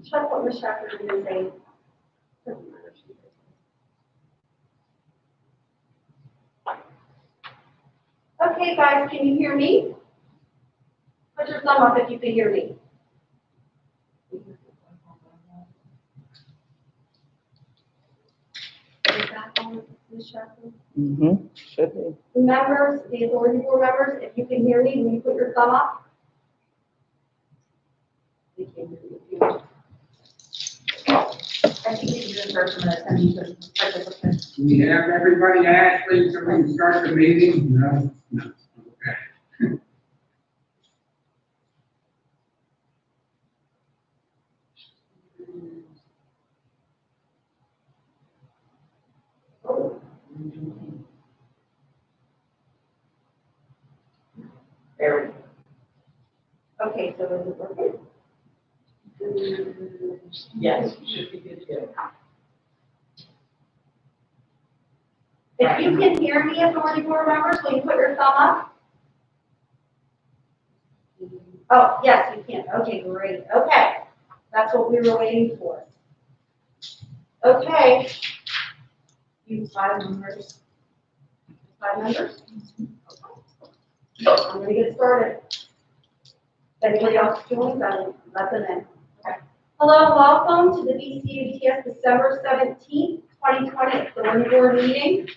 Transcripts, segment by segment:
Check what Ms. Shepherd is going to say. Doesn't matter. Okay, guys, can you hear me? Put your thumb up if you can hear me. Is that on, Ms. Shepherd? Should be. The members, the authority board members, if you can hear me, will you put your thumb up? We can't hear you. I think it's the person that attending to participants. We have everybody actually, so we can start the meeting? No? No. Okay. There we go. Okay, so is it working? Yes, should be good to go. If you can hear me, authority board members, will you put your thumb up? Oh, yes, you can. Okay, great. Okay, that's what we were waiting for. Okay. You five members. Five members? Okay. I'm gonna get started. If anybody else joins, then let them in. Okay. Hello, welcome to the BCUTS December 17th, 2020 Authority Board meeting.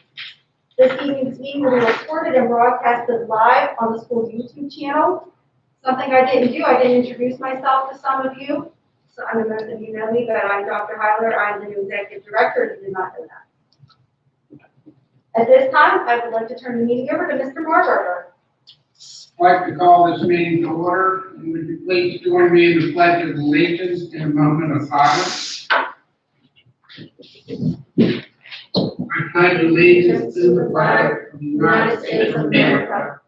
This evening's meeting will be recorded and broadcasted live on the school's YouTube channel. Something I didn't do, I didn't introduce myself to some of you. So I know most of you know me, but I'm Dr. Heiler. I'm the new executive director. You did not know that. At this time, I would like to turn the meeting over to Mr. Marburger. I'd like to call this meeting to order, and would you please join me in the Pledge of Allegiance in a moment of silence? I pledge allegiance to the flag of the United States of America,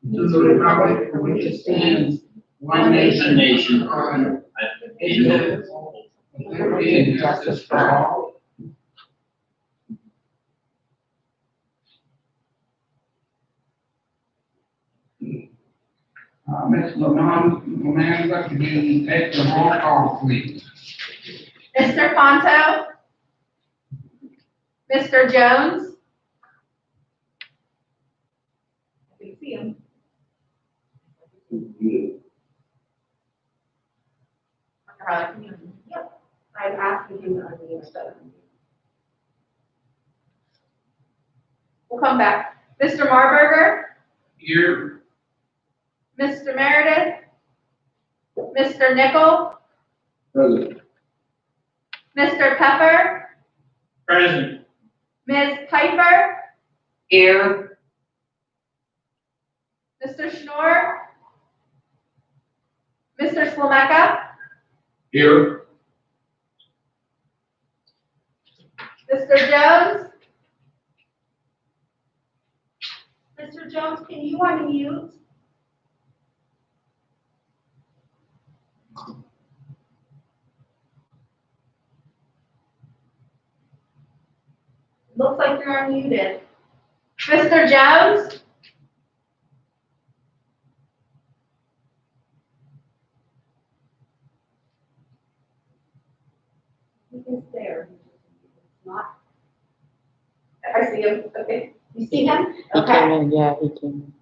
and to the republic for which it stands, one nation, under indivisible, with liberty and justice for all. Ms. Lamanza, can you take the roll call, please? Mr. Ponto? Mr. Jones? I can see him. Yep, I'm asking him to unmute, so. We'll come back. Mr. Marburger? Here. Mr. Meredith? Mr. Nickel? Present. Mr. Pepper? Present. Ms. Piper? Here. Mr. Schnorr? Mr. Slomeka? Here. Mr. Jones? Mr. Jones, can you unmute? Looks like you're unmuted. Mr. Jones? He's there. Not. I see him. Okay. You see him? He Okay. came in, yeah, he came in.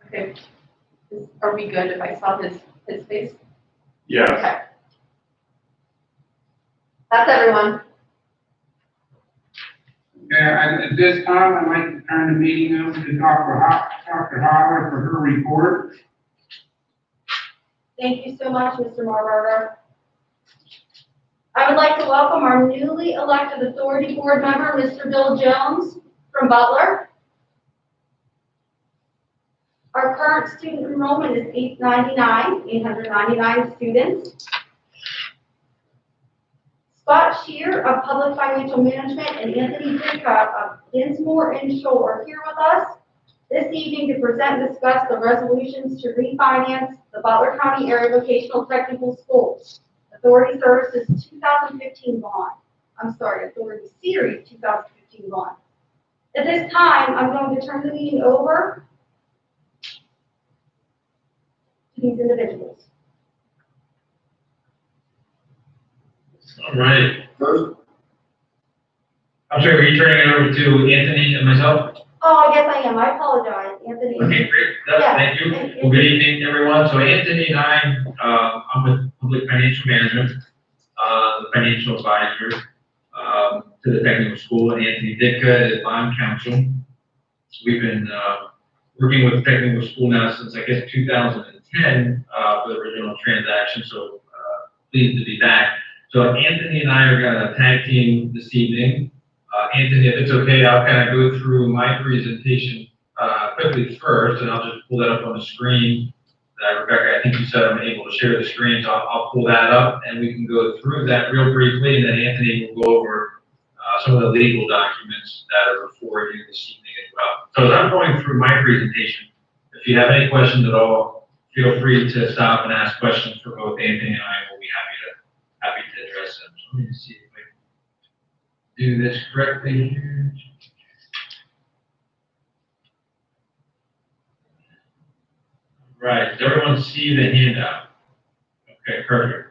Okay. Are we good if I saw his face? Yes. Okay. That's everyone. Yeah, at this time, I'd like to turn the meeting over to Dr. Holler for her report. Thank you so much, Mr. Marburger. I would like to welcome our newly elected authority board member, Mr. Bill Jones from Butler. Our current student enrollment is 899 students. Scott Shear of Public Financial Management and Anthony Dickoff of Dinsmore and Shore are here with us this evening to present and discuss the resolutions to refinance the Butler County Area Vocational Technical Schools. Authority Services 2015 bond. I'm sorry, Authority Series 2015 bond. At this time, I'm going to turn the meeting over to these individuals. All right. First, I'm sorry, were you turning it over to Anthony and myself? Oh, yes, I am. I apologize, Anthony. Okay, great. Yep, Yeah, thank you. thank you. Well, good evening, everyone. So Anthony and I, I'm with Public Financial Management, the financial advisor to the technical school. And Anthony Ditka is bond counsel. We've been working with the technical school now since, I guess, 2010 for the original transaction. So pleased to be back. So Anthony and I are going to tag team this evening. Anthony, if it's okay, I'll kind of go through my presentation quickly first, and I'll just pull that up on the screen. Rebecca, I think you said I'm able to share the screen, so I'll pull that up, and we can go through that real briefly, and then Anthony will go over some of the legal documents that are before you this evening as well. So as I'm going through my presentation, if you have any questions at all, feel free to stop and ask questions for both Anthony and I. We'll be happy to address them. So let me see if I can do this correctly here. Right, does everyone see the handout? Okay, perfect.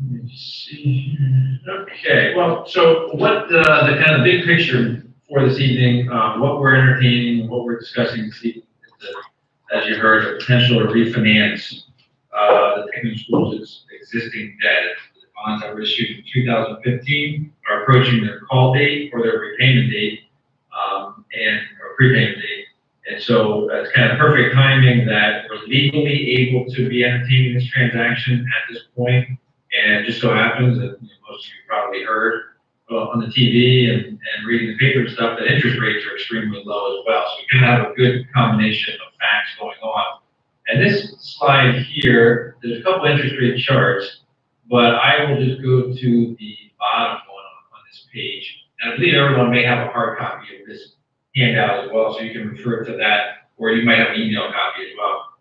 Let me see here. Okay, well, so what the kind of big picture for this evening, what we're entertaining, what we're discussing this evening is as you heard, the potential to refinance the technical school's existing debt. The bonds that were issued in 2015 are approaching their call date or their repayment date or prepayment date. And so it's kind of perfect timing that we're legally able to be entertaining this transaction at this point. And it just so happens that most of you probably heard on the TV and reading the paper and stuff that interest rates are extremely low as well. So we kind of have a good combination of facts going on. And this slide here, there's a couple interest rate charts, but I will just go to the bottom one on this page. And I believe everyone may have a hard copy of this handout as well, so you can refer to that, or you might have an email copy as well.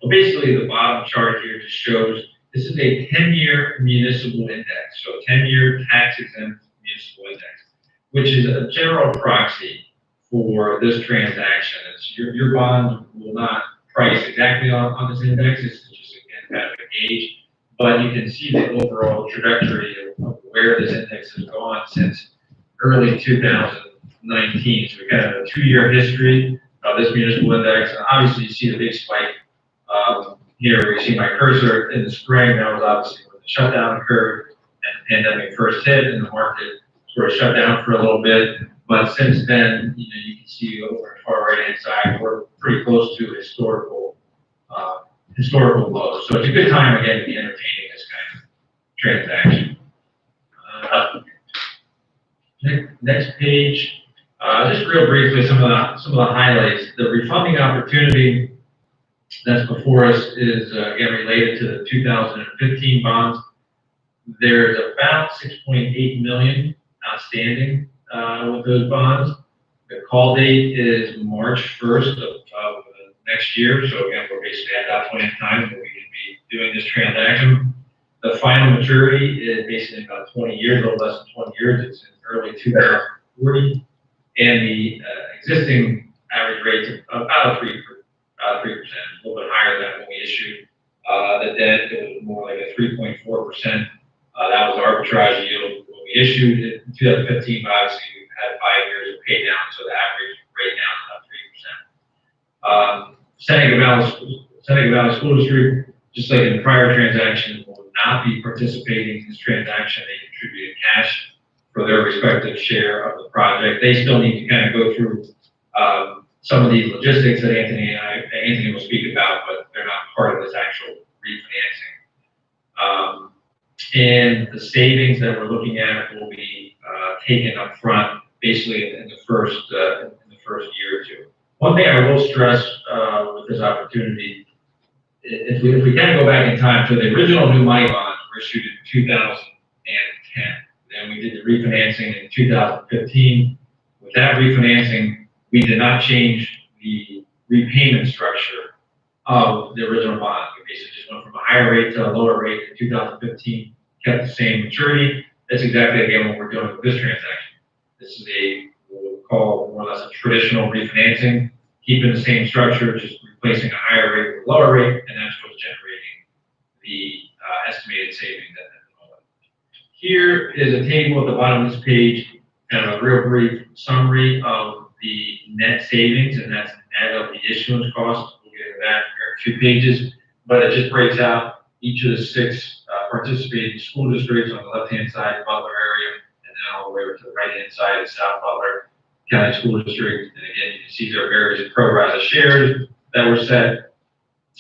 But basically, the bottom chart here just shows this is a 10-year municipal index, so 10-year tax-exempt municipal index, which is a general proxy for this transaction. It's your bond will not price exactly on this index. It's just, again, kind of a gauge, but you can see the overall trajectory of where this index has gone since early 2019. So we've got a 2-year history of this municipal index. And obviously, you see the big spike here where you see my cursor in the spring. That was obviously when the shutdown occurred and the pandemic first hit and the market sort of shut down for a little bit. But since then, you can see over on the far right-hand side, we're pretty close to historical lows. So it's a good time, again, to be entertaining this kind of transaction. Next page. Just real briefly, some of the highlights. The refunding opportunity that's before us is again related to the 2015 bonds. There's about 6.8 million outstanding with those bonds. The call date is March 1st of next year. So again, we're basically at that point in time where we can be doing this transaction. The final maturity is basically about 20 years, a little less than 20 years. It's in early 2040. And the existing average rate is about 3%, a little bit higher than when we issued the debt. It was more like a 3.4%. That was the arbitrage yield when we issued it in 2015. Obviously, we had 5 years of pay down, so the average rate now is about 3%. Seneca Valley School District, just like in the prior transaction, will not be participating in this transaction. They contributed cash for their respective share of the project. They still need to kind of go through some of these logistics that Anthony will speak about, but they're not part of this actual refinancing. And the savings that we're looking at will be taken up front, basically in the first year or two. One thing I will stress with this opportunity, if we kind of go back in time, so the original new money bonds were issued in 2010. Then we did the refinancing in 2015. With that refinancing, we did not change the repayment structure of the original bond. We basically just went from a higher rate to a lower rate in 2015, kept the same maturity. That's exactly, again, what we're doing with this transaction. This is what we'll call more or less a traditional refinancing, keeping the same structure, just replacing a higher rate with a lower rate, and that's what's generating the estimated savings at the moment. Here is a table at the bottom of this page, kind of a real brief summary of the net savings, and that's net of the issuance cost. We'll get into that here in 2 pages, but it just breaks out each of the 6 participating school districts on the left-hand side, Butler area, and then all the way over to the right-hand side, South Butler County School District. And again, you can see there are various pro rata shares that were set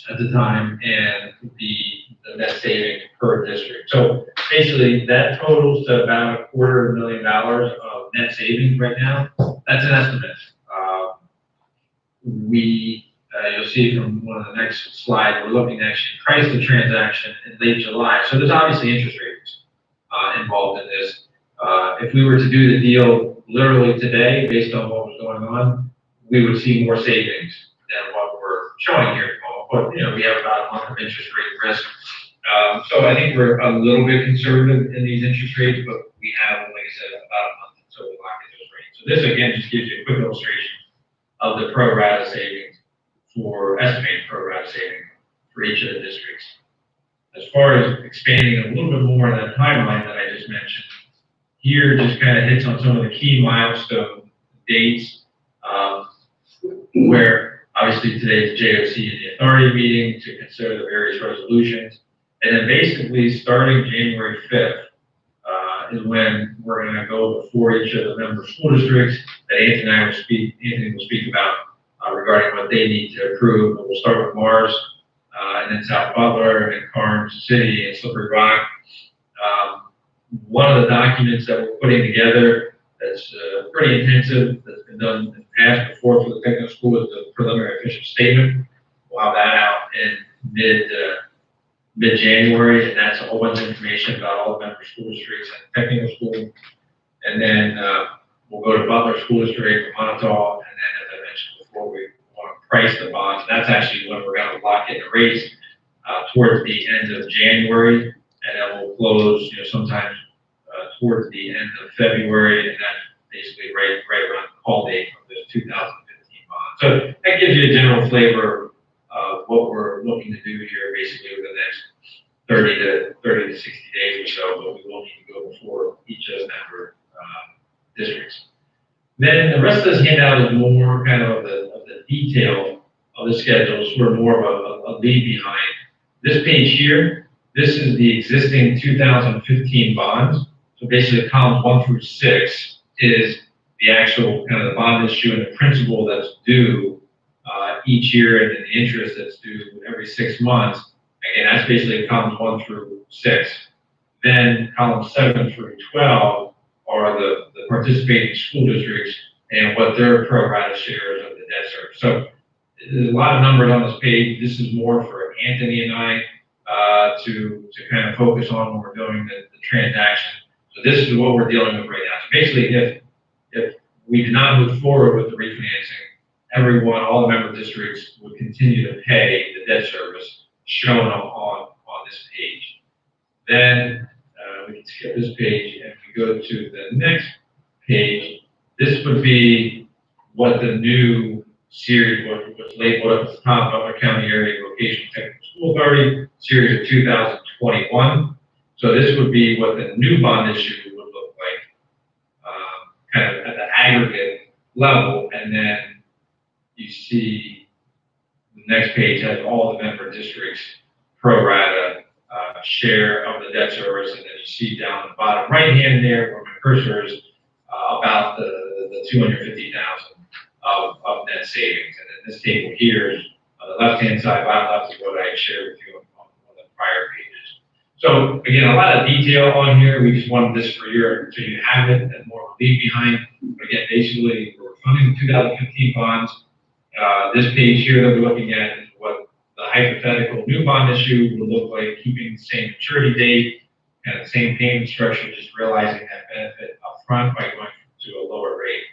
at the time and the net savings per district. So basically, that totals to about $250,000 of net savings right now. That's an estimate. You'll see from one of the next slides, we're looking to actually price the transaction in late July. So there's obviously interest rates involved in this. If we were to do the deal literally today, based on what was going on, we would see more savings than what we're showing here. But we have about a month of interest rate risk. So I think we're a little bit conservative in these interest rates, but we have, like I said, about a month until we lock in those rates. So this again just gives you a quick illustration of the pro rata savings estimated pro rata savings for each of the districts. As far as expanding a little bit more on that timeline that I just mentioned, here just kind of hits on some of the key milestone dates, where obviously today's JOC and the authority meeting to consider the various resolutions. And then basically starting January 5th is when we're going to go before each of the member school districts that Anthony will speak about regarding what they need to approve. We'll start with Mars, and then South Butler, and then Karnes City, and Slippery Rock. One of the documents that we're putting together that's pretty intensive, that's been done in the past before for the technical school, is the preliminary official statement. We'll have that out in mid-January, and that's a whole bunch of information about all the member school districts and the technical school. And then we'll go to Butler School District, Montauk, and then, as I mentioned before, we want to price the bonds. That's actually when we're going to lock in the rates towards the end of January, and then we'll close, sometime towards the end of February, and that's basically right around the call date of this 2015 bond. So that gives you a general flavor of what we're looking to do here, basically over the next 30 to 60 days or so, but we will need to go before each of the member districts. Then the rest of this handout is more kind of the detail of the schedule, sort of more of a leave behind. This page here, this is the existing 2015 bonds. So basically columns 1 through 6 is the actual kind of the bond issue and the principal that's due each year, and then the interest that's due every 6 months. Again, that's basically columns 1 through 6. Then columns 7 through 12 are the participating school districts and what their pro rata shares of the debt service. So there's a lot of numbers on this page. This is more for Anthony and I to kind of focus on when we're doing the transaction. So this is what we're dealing with right now. So basically, if we do not move forward with the refinancing, all the member districts would continue to pay the debt service shown on this page. Then we can skip this page and we go to the next page. This would be what the new series, what's labeled at the top, Butler County Area Vocational-Technical School Authority, series of 2021. So this would be what the new bond issue would look like, kind of at the aggregate level. And then you see the next page has all the member districts pro rata share of the debt service, and then you see down the bottom right hand there where my cursor is about the 250,000 of net savings. And then this table here is on the left hand side, bottom left, is what I shared with you on one of the prior pages. So again, a lot of detail on here. We just wanted this for so you have it and more of a leave behind. But again, basically we're funding the 2015 bonds. This page here that we're looking at is what the hypothetical new bond issue would look like, keeping the same maturity date and the same payment structure, just realizing that benefit up front by going to a lower rate.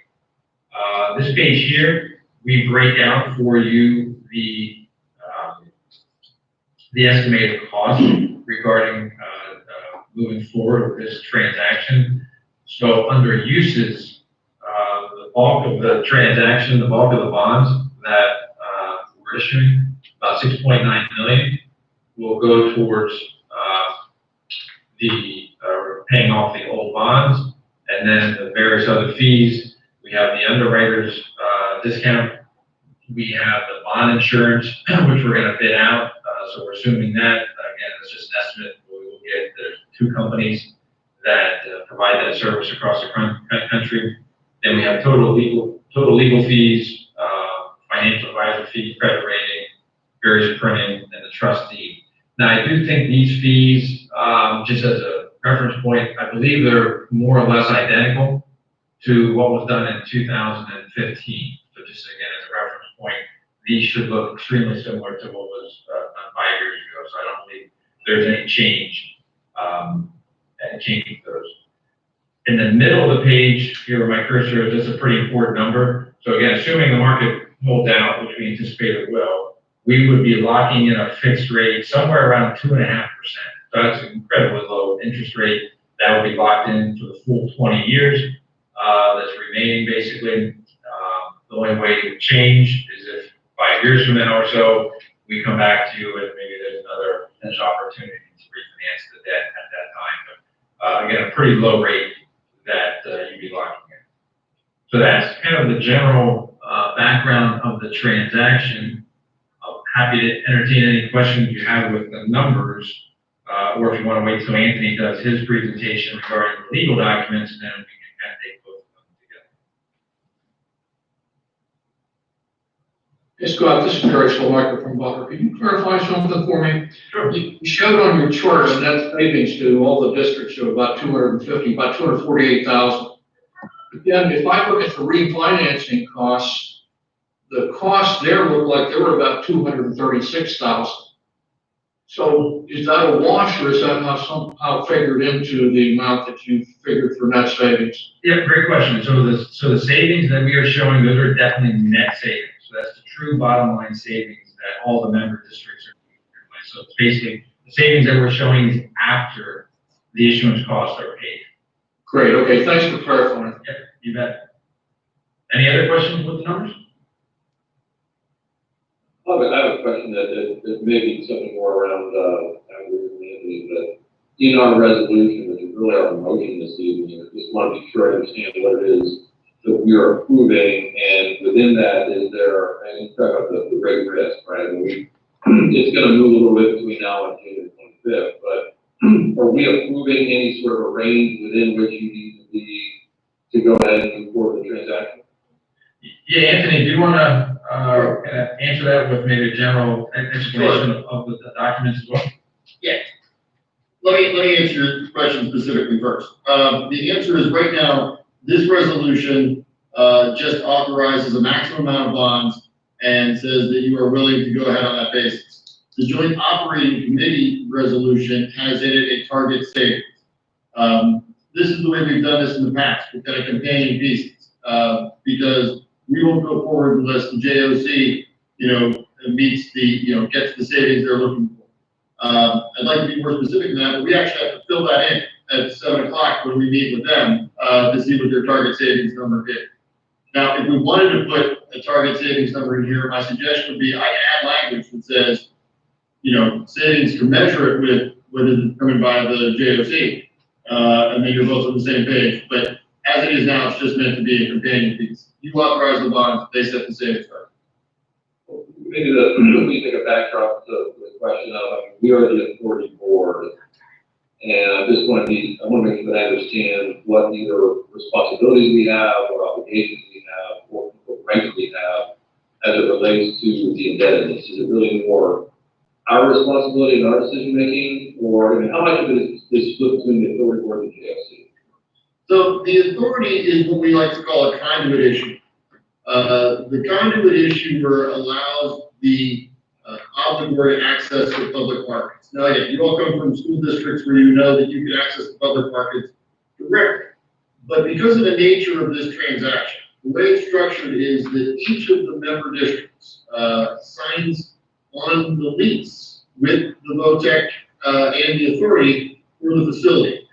This page here, we break out for you the the estimated cost regarding moving forward with this transaction. So under uses, the bulk of the transaction, the bulk of the bonds that we're issuing, about 6.9 million, will go towards paying off the old bonds, and then the various other fees. We have the underwriter's discount. We have the bond insurance, which we're going to bid out. So we're assuming that, again, it's just an estimate. We will get the 2 companies that provide that service across the country. Then we have total legal fees, financial advisor fees, credit rating, various printing, and the trustee. Now, I do think these fees, just as a reference point, I believe they're more or less identical to what was done in 2015. So just again, as a reference point, these should look extremely similar to what was done 5 years ago. So I don't believe there's any change and changing those. In the middle of the page here where my cursor is, that's a pretty important number. So again, assuming the market holds out, which we anticipate it will, we would be locking in a fixed rate somewhere around 2.5%. So that's an incredibly low interest rate that will be locked in for the full 20 years. That's remaining basically. The only way it would change is if 5 years from now or so, we come back to you and maybe there's another potential opportunity to refinance the debt at that time. But again, a pretty low rate that you'd be locking in. So that's kind of the general background of the transaction. I'm happy to entertain any questions you have with the numbers, or if you want to wait till Anthony does his presentation regarding the legal documents, then we can kind of take both of them together. Hey Scott, this is Barry Schlegelmacher from Butler. Can you clarify something for me? Sure. You showed on your chart a net savings to all the districts of about 248,000. Again, if I look at the refinancing costs, the costs there look like they were about 236,000. So is that a wash, or is that somehow figured into the amount that you figured for net savings? Yeah, great question. So the savings that we are showing, those are definitely net savings. So that's the true bottom line savings that all the member districts are doing. So it's basically the savings that we're showing is after the issuance costs are paid. Great. Okay. Thanks for clarifying. Yep, you bet. Any other questions with the numbers? I have a question that may be something more around Anthony, but in our resolution, which is really our motion this evening, I just want to be sure I understand what it is that we are approving, and within that, is there, and you talk about the rate risk, right? And it's going to move a little bit between now and June 25th, but are we approving any sort of a range within which you need to be to go ahead and move forward with the transaction? Yeah, Anthony, do you want to answer that with maybe a general explanation of the documents as well? Yeah. Let me answer your question specifically first. The answer is right now, this resolution just authorizes a maximum amount of bonds and says that you are willing to go ahead on that basis. The Joint Operating Committee resolution has in it a target savings. This is the way we've done this in the past. We've got a companion pieces because we won't go forward unless the JOC, meets the, gets the savings they're looking for. I'd like to be more specific than that, but we actually have to fill that in at 7 o'clock when we meet with them to see what their target savings number is. Now, if we wanted to put a target savings number in here, my suggestion would be I add language that says, savings commensurate with what is determined by the JOC, and then you're both on the same page. But as it is now, it's just meant to be a companion piece. You authorize the bonds, they set the savings target. Maybe we take a backdrop to the question of, we are the authority board, and I want to make sure that I understand what either responsibilities we have, or obligations we have, or what rights we have as it relates to the indebtedness. Is it really more our responsibility and our decision making, or how much of it is split between the authority board and the JFC? So the authority is what we like to call a conduit issue. The conduit issuer allows the obligor access to public markets. Now, again, you all come from school districts where you know that you can access the public markets directly. But because of the nature of this transaction, the way it's structured is that each of the member districts signs on the lease with the VOTEC, and the authority for the facility.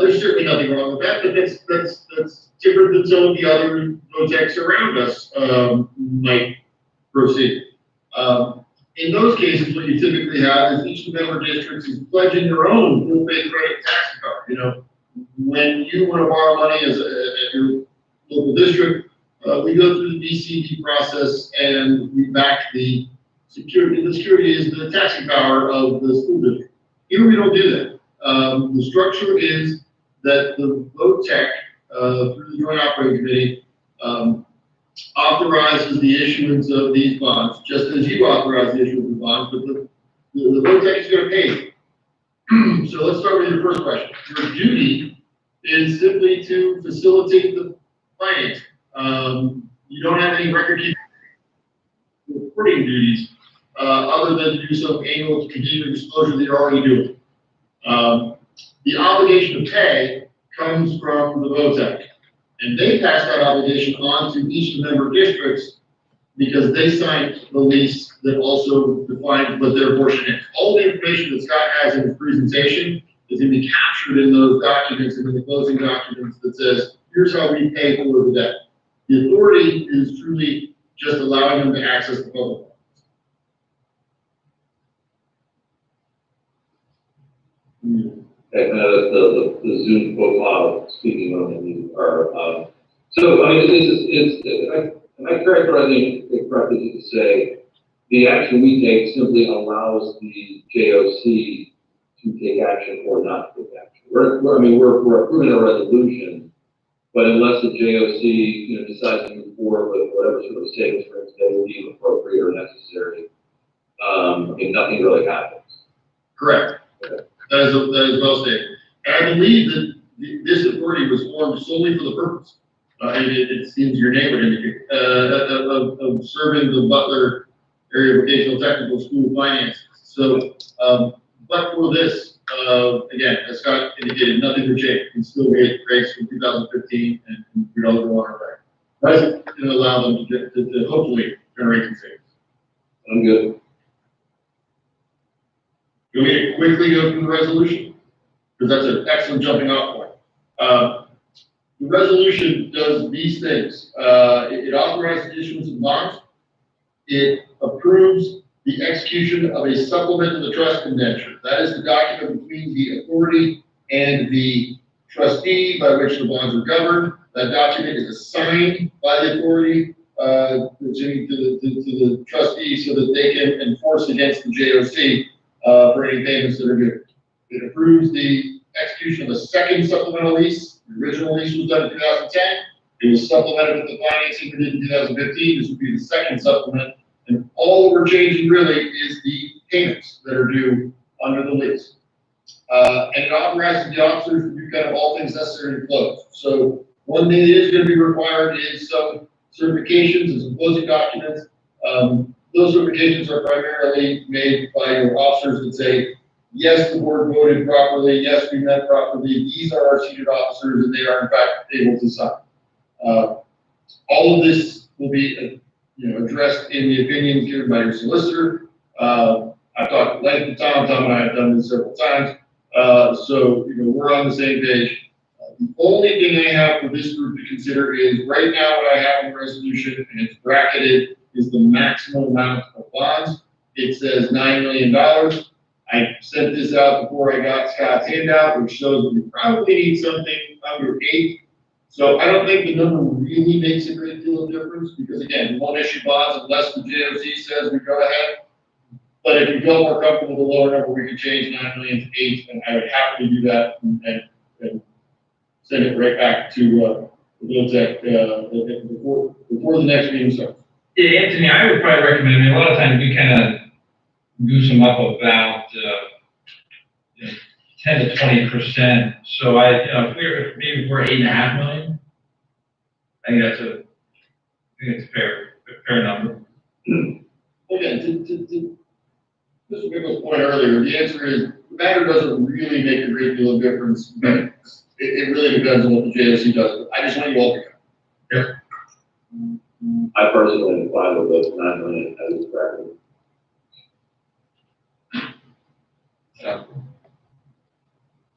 There's certainly nothing wrong with that, but that's different than some of the other VOTECs around us, might proceed. In those cases, what you typically have is each of the member districts is pledging their own full faith credit tax card. You know, when you want to borrow money at your local district, we go through the DCD process and we back the security. The security is the taxing power of the school district. Here we don't do that. The structure is that the VOTEC, through the Joint Operating Committee, authorizes the issuance of these bonds, just as you authorize the issuance of bonds, but the VOTEC is going to pay. So let's start with your first question. Your duty is simply to facilitate the financing. You don't have any record keeping reporting duties, other than to do some annual continuing disclosure that you're already doing. The obligation to pay comes from the VOTEC. And they pass that obligation on to each of the member districts because they signed the lease that also defines what their portion is. All the information that Scott has in his presentation is going to be captured in those documents and in the closing documents that says, here's how we pay for the debt. The authority is truly just allowing them to access the public. Okay, the Zoom profile, speaking of them, are, so, I mean, am I characterizing it correctly to say the action we take simply allows the JOC to take action or not take action? We're approving a resolution, but unless the JOC, you know, decides to move forward with whatever sort of savings for they will deem appropriate or necessary, I mean, nothing really happens. Correct. Okay. That is well stated. And I believe that this authority was formed solely for the purpose, and it seems your name would indicate, of serving the Butler area Vocational-Technical School finances. So, but for this, again, as Scott indicated, nothing would change. We still get rates from 2015 and we don't go on our way. That's going to allow them to hopefully generate some savings. I'm good. Do we need to quickly go through the resolution? Because that's an excellent jumping off point. The resolution does these things. It authorizes the issuance of bonds. It approves the execution of a supplement to the trust indenture. That is the document between the authority and the trustee by which the bonds are governed. That document is assigned by the authority to the trustee so that they can enforce against the JOC for any payments that are due. It approves the execution of a second supplemental lease. The original lease was done in 2010. It was supplemented with the financing we did in 2015. This would be the second supplement. And all we're changing really is the payments that are due under the lease. And it authorizes the officers to do kind of all things necessary to close. So one thing that is going to be required is some certifications and some closing documents. Those certifications are primarily made by your officers that say, yes, the board voted properly, yes, we met properly, these are our seated officers, and they are in fact able to sign. All of this will be addressed in the opinions given by your solicitor. I've talked at length with Tom and I have done this several times. So we're on the same page. The only thing I have for this group to consider is right now what I have in the resolution, and it's bracketed, is the maximum amount of bonds. It says $9 million. I sent this out before I got Scott's handout, which shows that we probably need something under 8. So I don't think the number really makes a great deal of difference because again, we won't issue bonds unless the JOC says we go ahead. But if you feel more comfortable with the lower number, we could change 9 million to 8, and I would happily do that and send it right back to the VOTEC before the next meeting starts. Yeah, Anthony, I would probably recommend, I mean, a lot of times we kind of goose them up about 10 to 20%. So if we're 8.5 million, I think it's a fair number. Again, to Mr. Bickle's point earlier, the answer is the matter doesn't really make a great deal of difference. But it really depends on what the JOC does. I just want you all to go. Yep. I personally am fine with those 9 million as a bracket. And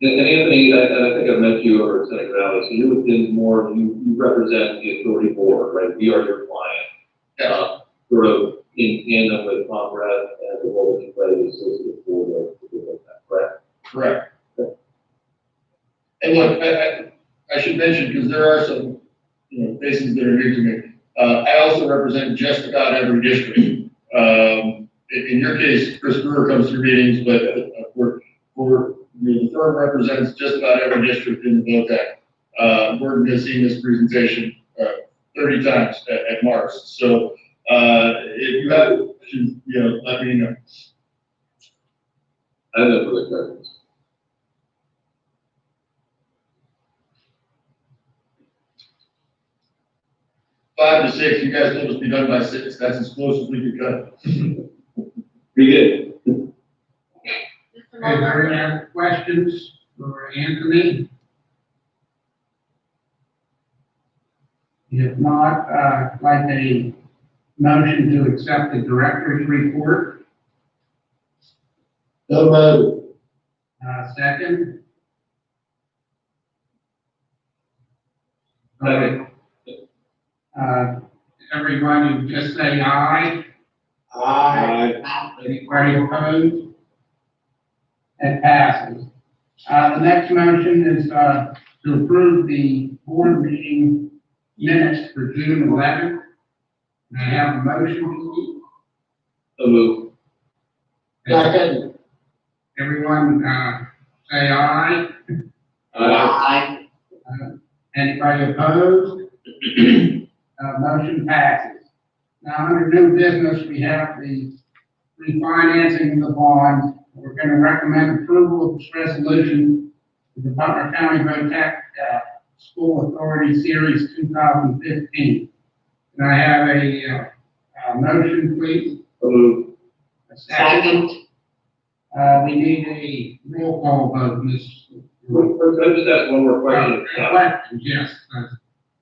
Anthony, I think I met you over at Seneca Valley, so you're within more, you represent the authority board, right? We are your client. Sort of in tandem with Conrad and the Board Mtg associated for the, correct? Correct. And look, I should mention, because there are some, faces that are new to me. I also represent just about every district. In your case, Chris Brewer comes through meetings, but the firm represents just about every district in the VOTAC. Gordon has seen this presentation 30 times at Mars. So if you have questions, let me know. I have no further questions. Five to six, you guys told us to be done by 6. That's as close as we could come. Pretty good. Mr. Is there Mulder? any other questions for Anthony? If not, I'd like a motion to accept the director's report. No matter. Second. Second. Everyone, you just say aye. Anybody opposed? It passes. The next motion is to approve the board meeting minutes for June 11th. May I have a motion? So move. Second. Everyone, say aye. Anybody opposed? Motion passes. Now, under new business, we have the refinancing of the bond. We're going to recommend approval of this resolution to the Butler County VOTAC School Authority Series 2015. Can I have a motion, please? So move. A second. We need a roll call vote, Ms. Can I just ask one more question? Questions, yes.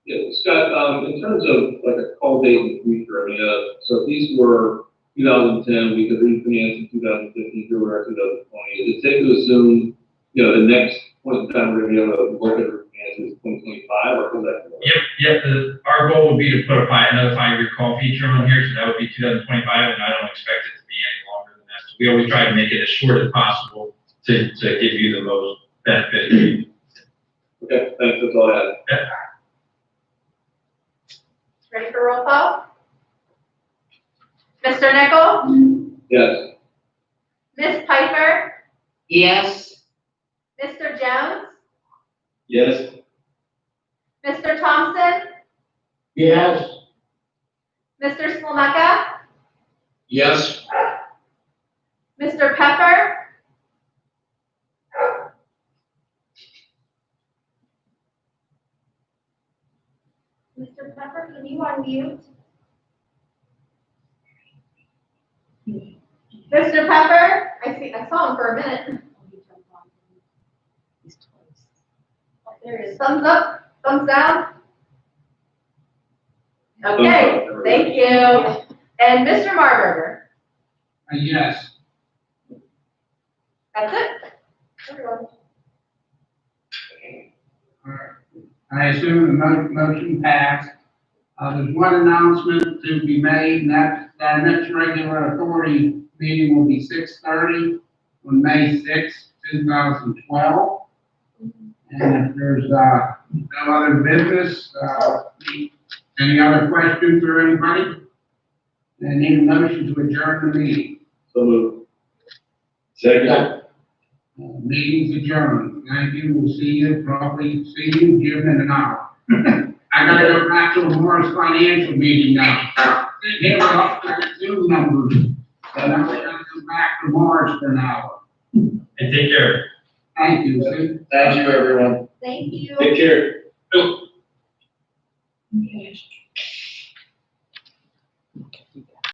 Yeah, Scott, in terms of like a call date in the future, I mean, so if these were 2010, we could refinance in 2015 through our 2020. Is it safe to assume, the next point in time we're going to be able to look at refinance is 2025, or is that? Yep, our goal would be to put another 5-year call feature on here, so that would be 2025, and I don't expect it to be any longer than that. So we always try to make it as short as possible to give you the most benefit. Okay, thanks, that's all I had. Yeah. Ready for roll call? Mr. Nickel? Yes. Ms. Piper? Yes. Mr. Jones? Yes. Mr. Thompson? Yes. Mr. Slomaka? Yes. Mr. Pepper? Mr. Pepper, can you unmute? Mr. Pepper? I saw him for a minute. Oh, there it is. Thumbs up, thumbs down? Okay, thank you. And Mr. Marburger? Yes. That's it? Everyone. I assume the motion passed. There's one announcement to be made, and that's our next regular authority meeting will be 6:30 on May 6th, 2012. And if there's no other business, any other questions or anybody? I need a motion to adjourn the meeting. So move. Second. Meeting's adjourned. Thank you. We'll see you, probably see you, Jim, in an hour. I gotta go back to a Morris Financial meeting now. Here we're up to Zoom numbers. So now we gotta go back to Morris for an hour. And take care. Thank you, Sue. Thank you, everyone. Thank you. Take care.